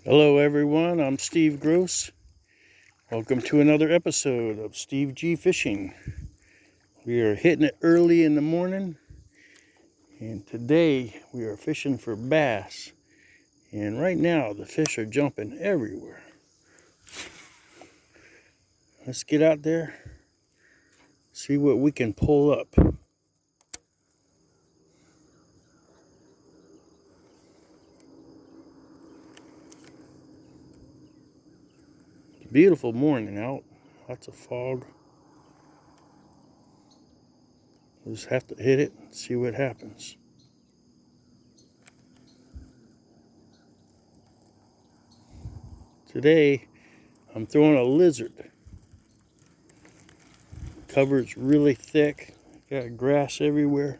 Hello everyone, I'm Steve Gross. Welcome to another episode of Steve G Fishing. We are hitting it early in the morning, and today we are fishing for bass. And right now the fish are jumping everywhere. Let's get out there, see what we can pull up. Beautiful morning out, lots of fog. We'll just have to hit it and see what happens. Today I'm throwing a lizard. Cover's really thick, got grass everywhere,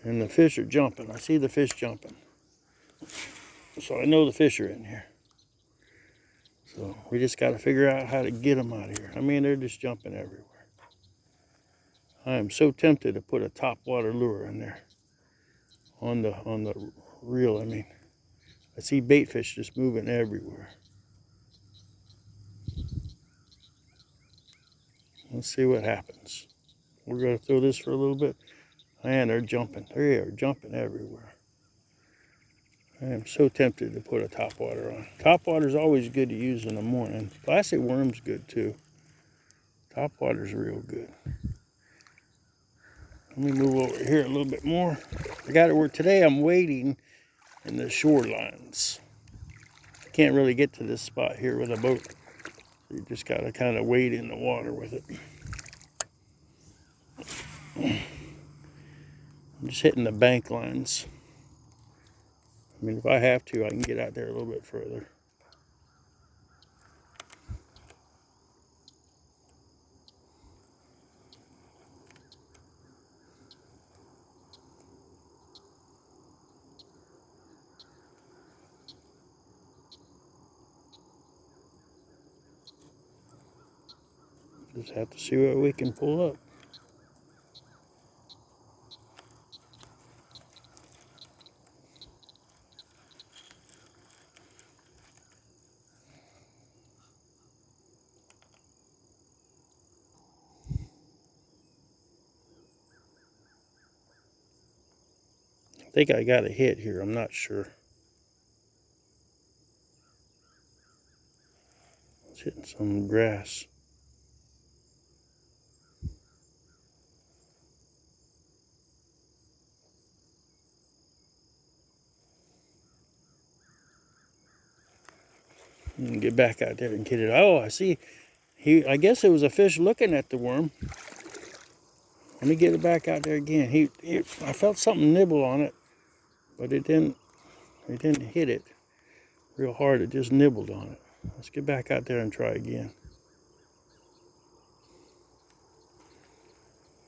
and the fish are jumping. I see the fish jumping, so I know the fish are in here. So we just got to figure out how to get them out of here. I mean, they're just jumping everywhere. I am so tempted to put a topwater lure in there on the reel. I mean, I see bait fish just moving everywhere. Let's see what happens. We're going to throw this for a little bit. Man, they're jumping. They are jumping everywhere. I am so tempted to put a topwater on. Topwater is always good to use in the morning. Plastic worm's good too. Topwater's real good. Let me move over here a little bit more. I got it where today I'm wading in the shorelines. Can't really get to this spot here with a boat. So you just got to kind of wade in the water with it. I'm just hitting the bank lines. I mean, if I have to, I can get out there a little bit further. Just have to see what we can pull up. I think I got a hit here, I'm not sure. It's hitting some grass. And get back out there and get it. Oh, I see. I guess it was a fish looking at the worm. Let me get it back out there again. I felt something nibble on it, but it didn't hit it real hard. It just nibbled on it. Let's get back out there and try again.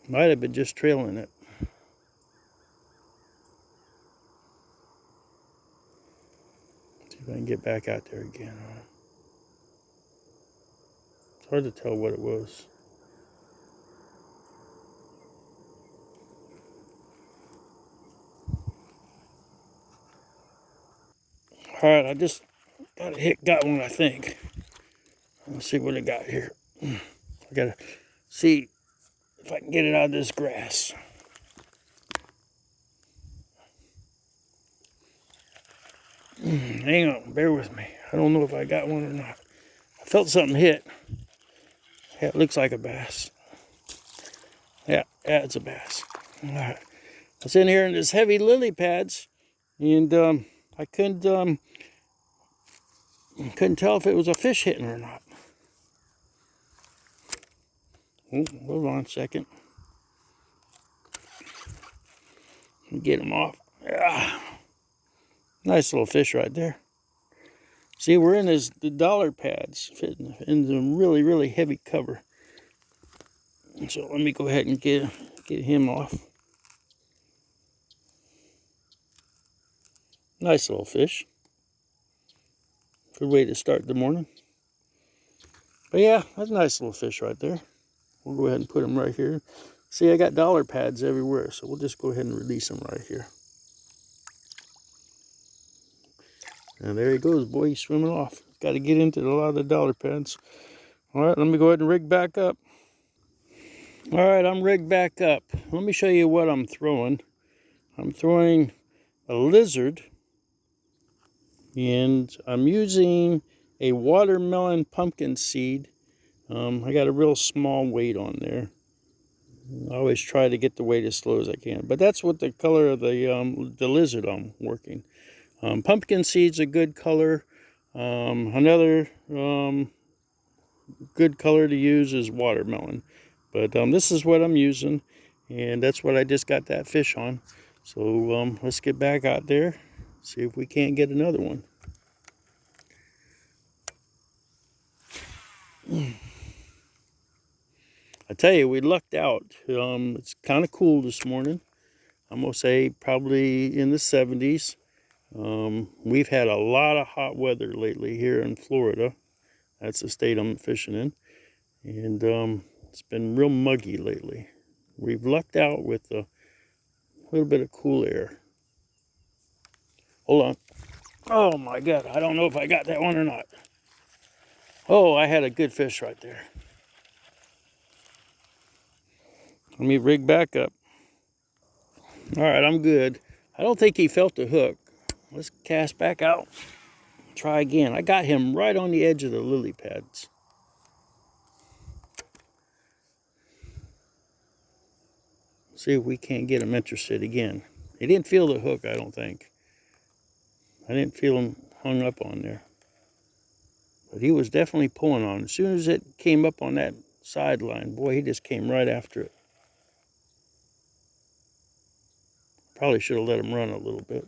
Might have been just trailing it. See if I can get back out there again. It's hard to tell what it was. All right, I just got one, I think. Let's see what I got here. I gotta see if I can get it out of this grass. Hang on, bear with me. I don't know if I got one or not. I felt something hit. Yeah, it looks like a bass. Yeah, it's a bass. All right. I was in here in this heavy lily pads, and I couldn't tell if it was a fish hitting or not. Oh, hold on a second. Let me get him off. Yeah. Nice little fish right there. See, we're in the dollar pads, fitting in some really, really heavy cover. So let me go ahead and get him off. Nice little fish. Good way to start the morning. But yeah, that's a nice little fish right there. We'll go ahead and put him right here. See, I got dollar pads everywhere, so we'll just go ahead and release him right here. And there he goes, boy, he's swimming off. Got to get into a lot of the dollar pads. All right, let me go ahead and rig back up. All right, I'm rigged back up. Let me show you what I'm throwing. I'm throwing a lizard, and I'm using a watermelon pumpkin seed. I got a real small weight on there. I always try to get the weight as slow as I can, but that's what the color of the lizard I'm working. Pumpkin seed's a good color. Another good color to use is watermelon, but this is what I'm using, and that's what I just got that fish on. So let's get back out there, see if we can't get another one. I tell you, we lucked out. It's kind of cool this morning. I'm gonna say probably in the 70s. We've had a lot of hot weather lately here in Florida. That's the state I'm fishing in, and it's been real muggy lately. We've lucked out with a little bit of cool air. Hold on. Oh my God, I don't know if I got that one or not. Oh, I had a good fish right there. Let me rig back up. All right, I'm good. I don't think he felt the hook. Let's cast back out. Try again. I got him right on the edge of the lily pads. See if we can't get him interested again. He didn't feel the hook, I don't think. I didn't feel him hung up on there. But he was definitely pulling on it. As soon as it came up on that sideline, boy, he just came right after it. Probably should have let him run a little bit.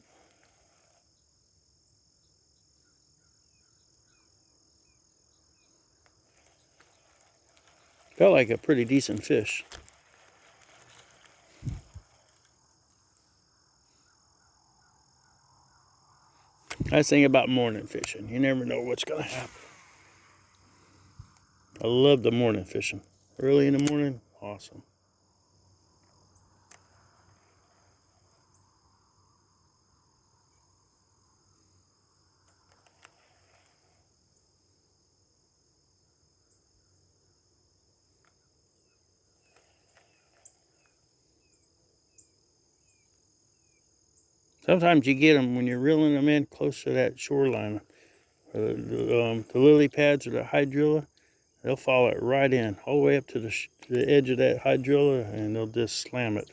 Felt like a pretty decent fish. Nice thing about morning fishing, you never know what's going to happen. I love the morning fishing. Early in the morning, awesome. Sometimes you get them when you're reeling them in close to that shoreline. The lily pads or the hydrilla, they'll follow it right in, all the way up to the edge of that hydrilla, and they'll just slam it.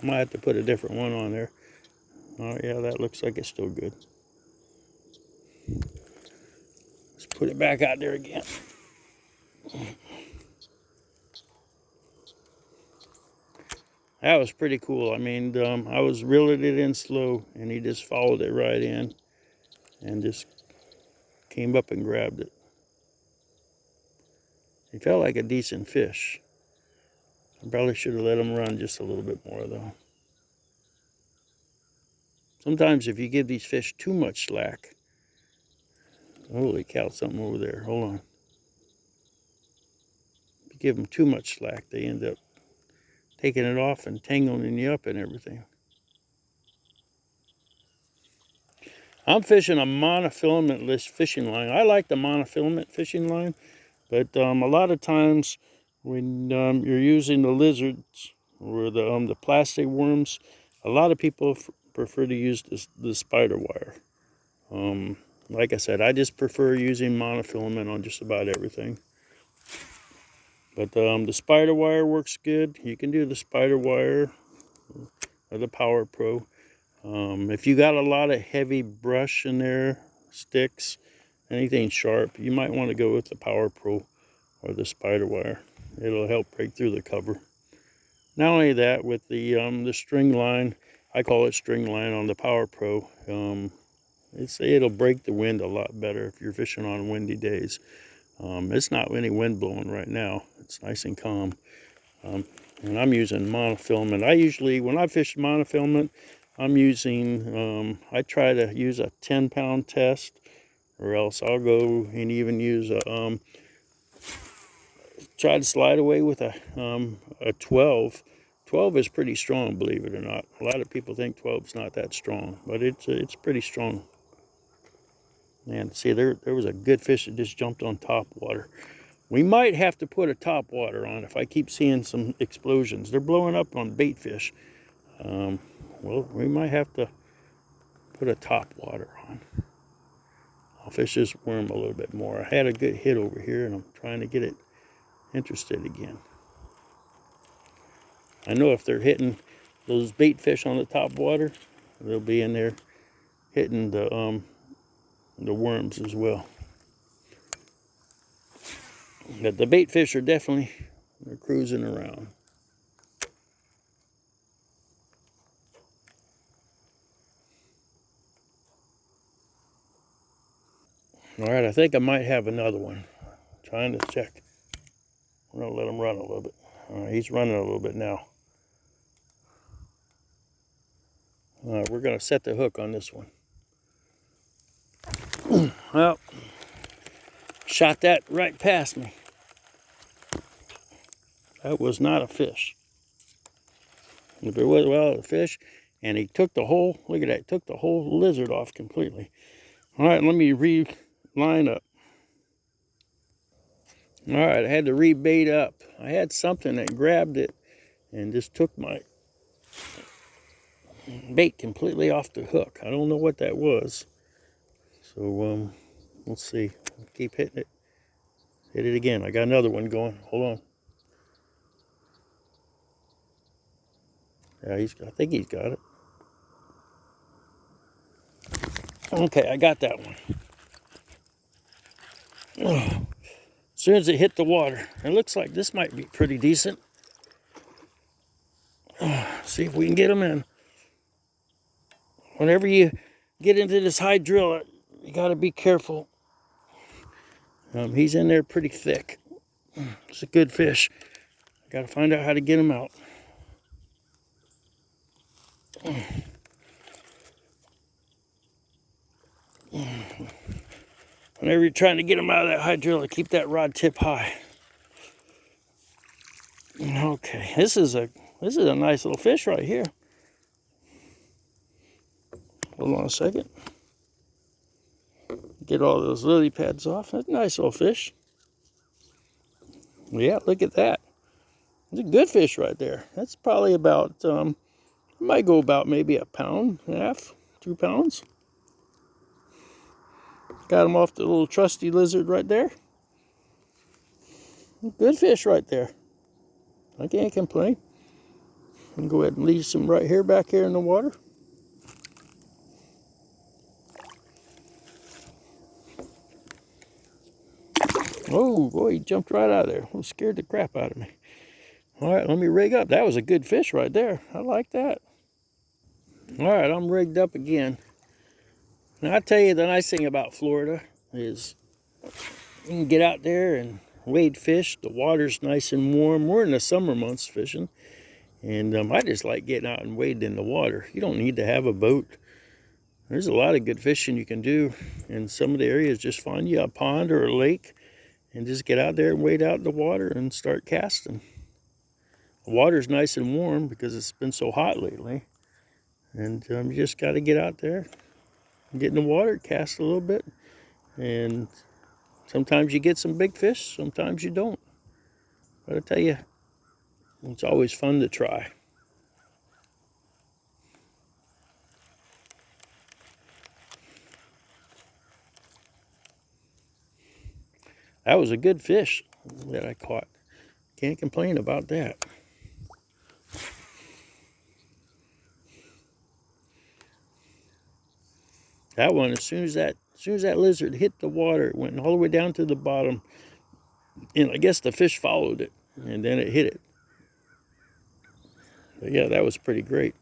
I might have to put a different one on there. Oh yeah, that looks like it's still good. Let's put it back out there again. That was pretty cool. I mean, I was reeling it in slow, and he just followed it right in and just came up and grabbed it. He felt like a decent fish. I probably should have let him run just a little bit more, though. Sometimes if you give these fish too much slack, holy cow, something over there. Hold on. If you give them too much slack, they end up taking it off and tangling you up and everything. I'm fishing a monofilament fishing line. I like the monofilament fishing line, but a lot of times when you're using the lizards or the plastic worms, a lot of people prefer to use the spider wire. Like I said, I just prefer using monofilament on just about everything. But the spider wire works good. You can do the spider wire or the Power Pro. If you got a lot of heavy brush in there, sticks, anything sharp, you might want to go with the Power Pro or the spider wire. It'll help break through the cover. Not only that, with the string line, I call it string line on the Power Pro, it'll break the wind a lot better if you're fishing on windy days. It's not any wind blowing right now. It's nice and calm. And I'm using monofilament. When I fish monofilament, I'm using, I try to use a 10-pound test, or else I'll go and even use try to slide away with a 12 12 is pretty strong, believe it or not. A lot of people think 12 is not that strong, but it's pretty strong. And see, there was a good fish that just jumped on top water. We might have to put a top water on if I keep seeing some explosions. They're blowing up on bait fish. Well, we might have to put a top water on. I'll fish this worm a little bit more. I had a good hit over here, and I'm trying to get it interested again. I know if they're hitting those bait fish on the top water, they'll be in there hitting the worms as well. But the bait fish are definitely, they're cruising around. All right, I think I might have another one. Trying to check. I'm gonna let him run a little bit. All right, he's running a little bit now. All right, we're gonna set the hook on this one. Well, shot that right past me. That was not a fish. If it was, well, a fish, and he took the whole, look at that, took the whole lizard off completely. All right, let me line up. All right, I had to rebait up. I had something that grabbed it and just took my bait completely off the hook. I don't know what that was. So, let's see. Keep hitting it. Hit it again. I got another one going. Hold on. Yeah, I think he's got it. Okay, I got that one. As soon as it hit the water, it looks like this might be pretty decent. See if we can get him in. Whenever you get into this hydrilla, you got to be careful. He's in there pretty thick. It's a good fish. Got to find out how to get him out. Whenever you're trying to get him out of that hydrilla, keep that rod tip high. Okay, this is a nice little fish right here. Hold on a second. Get all those lily pads off. That's a nice little fish. Yeah, look at that. It's a good fish right there. That's probably about, might go about maybe a pound and a half, 2 pounds. Got him off the little trusty lizard right there. Good fish right there. I can't complain. I'm gonna go ahead and leave some right here, back here in the water. Oh boy, he jumped right out of there. Well, scared the crap out of me. All right, let me rig up. That was a good fish right there. I like that. All right, I'm rigged up again. Now, I tell you, the nice thing about Florida is you can get out there and wade fish. The water's nice and warm. We're in the summer months fishing. And I just like getting out and wading in the water. You don't need to have a boat. There's a lot of good fishing you can do in some of the areas. Just find you a pond or a lake and just get out there and wade out in the water and start casting. The water's nice and warm because it's been so hot lately. And you just got to get out there, get in the water, cast a little bit. And sometimes you get some big fish, sometimes you don't. But I tell you, it's always fun to try. That was a good fish that I caught. Can't complain about that. That one, as soon as that lizard hit the water, it went all the way down to the bottom. And I guess the fish followed it, and then it hit it. But yeah, that was pretty great.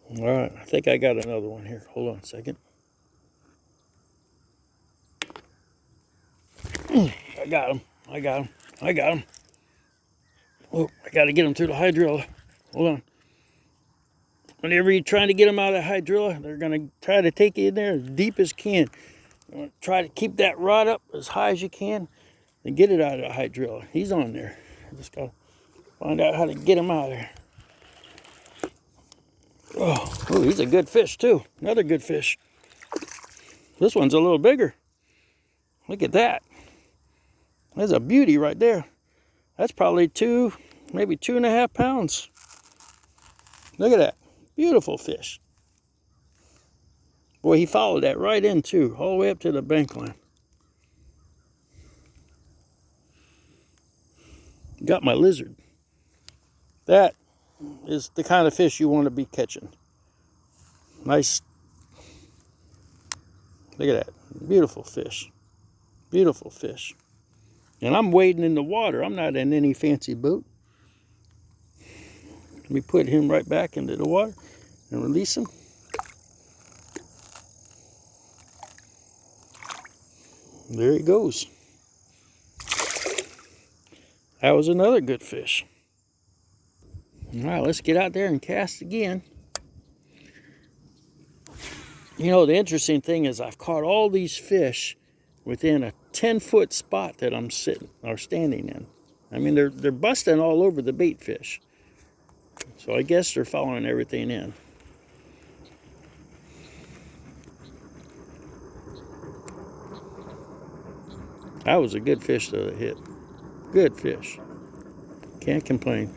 All right, I think I got another one here. Hold on a second. I got him. I got him. I got him. Oh, I got to get him through the hydrilla. Hold on. Whenever you're trying to get them out of the hydrilla, they're going to try to take you in there as deep as can. You want to try to keep that rod up as high as you can and get it out of the hydrilla. He's on there. I just got to find out how to get him out of there. Oh, he's a good fish too. Another good fish. This one's a little bigger. Look at that. There's a beauty right there. That's probably maybe 2.5 pounds. Look at that. Beautiful fish. Boy, he followed that right in too, all the way up to the bank line. Got my lizard. That is the kind of fish you want to be catching. Nice. Look at that. Beautiful fish. Beautiful fish. And I'm wading in the water. I'm not in any fancy boat. Let me put him right back into the water and release him. There he goes. That was another good fish. All right, let's get out there and cast again. You know, the interesting thing is I've caught all these fish within a 10-foot spot that I'm sitting or standing in. I mean, they're busting all over the bait fish. So I guess they're following everything in. That was a good fish though that hit. Good fish. Can't complain.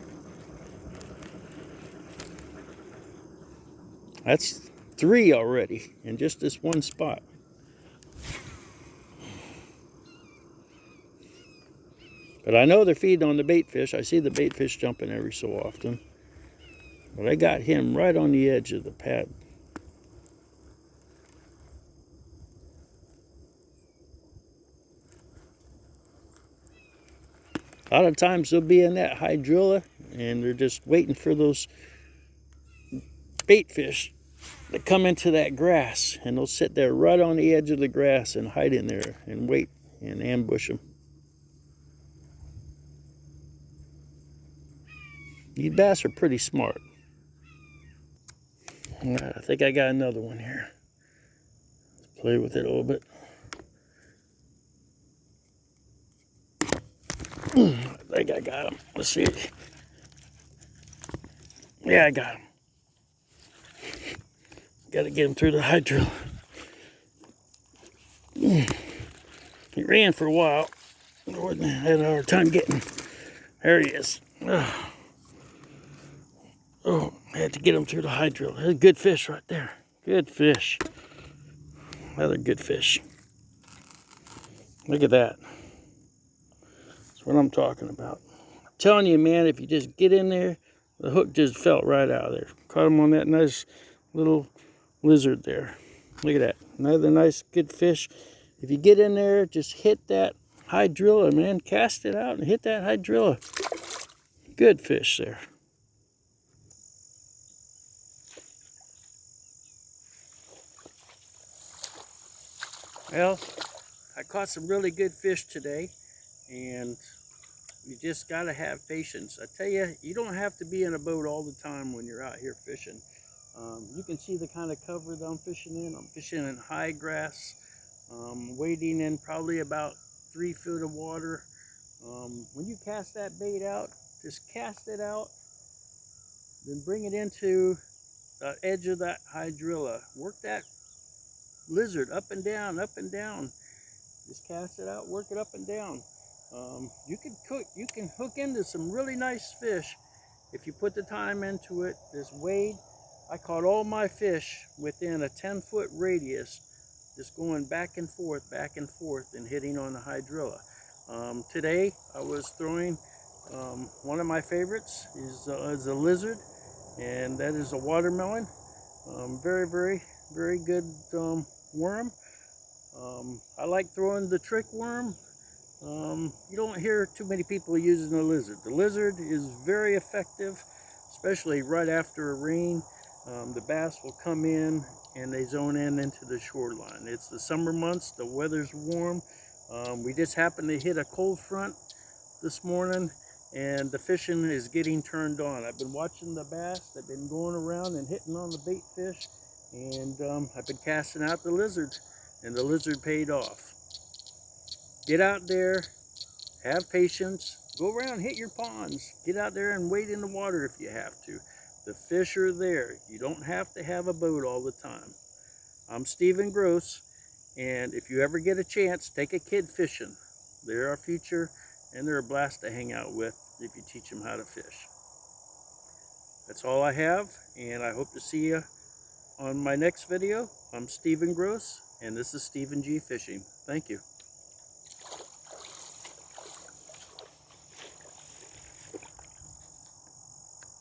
That's 3 already in just this one spot. But I know they're feeding on the bait fish. I see the bait fish jumping every so often. But I got him right on the edge of the pad. A lot of times they'll be in that hydrilla and they're just waiting for those bait fish that come into that grass, and they'll sit there right on the edge of the grass and hide in there and wait and ambush them. These bass are pretty smart. All right, I think I got another one here. Let's play with it a little bit. I think I got him. Let's see. Yeah, I got him. Got to get him through the hydrilla. He ran for a while. I had a hard time getting. There he is. Oh, I had to get him through the hydrilla. That's a good fish right there. Good fish. Another good fish. Look at that. That's what I'm talking about. I'm telling you, man, if you just get in there, the hook just fell right out of there. Caught him on that nice little lizard there. Look at that. Another nice, good fish. If you get in there, just hit that hydrilla, man. Cast it out and hit that hydrilla. Good fish there. Well, I caught some really good fish today, and you just got to have patience. I tell you, you don't have to be in a boat all the time when you're out here fishing. You can see the kind of cover that I'm fishing in. I'm fishing in high grass, wading in probably about 3 feet of water. When you cast that bait out, just cast it out, then bring it into the edge of that hydrilla. Work that lizard up and down, up and down. Just cast it out, work it up and down. You can hook into some really nice fish if you put the time into it. Just wade. I caught all my fish within a 10-foot radius, just going back and forth, and hitting on the hydrilla. Today I was throwing, one of my favorites is a lizard, and that is a watermelon. Very, very, very good worm. I like throwing the trick worm. You don't hear too many people using the lizard. The lizard is very effective, especially right after a rain. The bass will come in and they zone in into the shoreline. It's the summer months, the weather's warm. We just happened to hit a cold front this morning, and the fishing is getting turned on. I've been watching the bass. They've been going around and hitting on the bait fish, and I've been casting out the lizards, and the lizard paid off. Get out there, have patience, go around, hit your ponds, get out there and wade in the water if you have to. The fish are there. You don't have to have a boat all the time. I'm Stephen Gross, and if you ever get a chance, take a kid fishing. They're our future, and they're a blast to hang out with if you teach them how to fish. That's all I have, and I hope to see you on my next video. I'm Stephen Gross, and this is Stephen G Fishing. Thank you.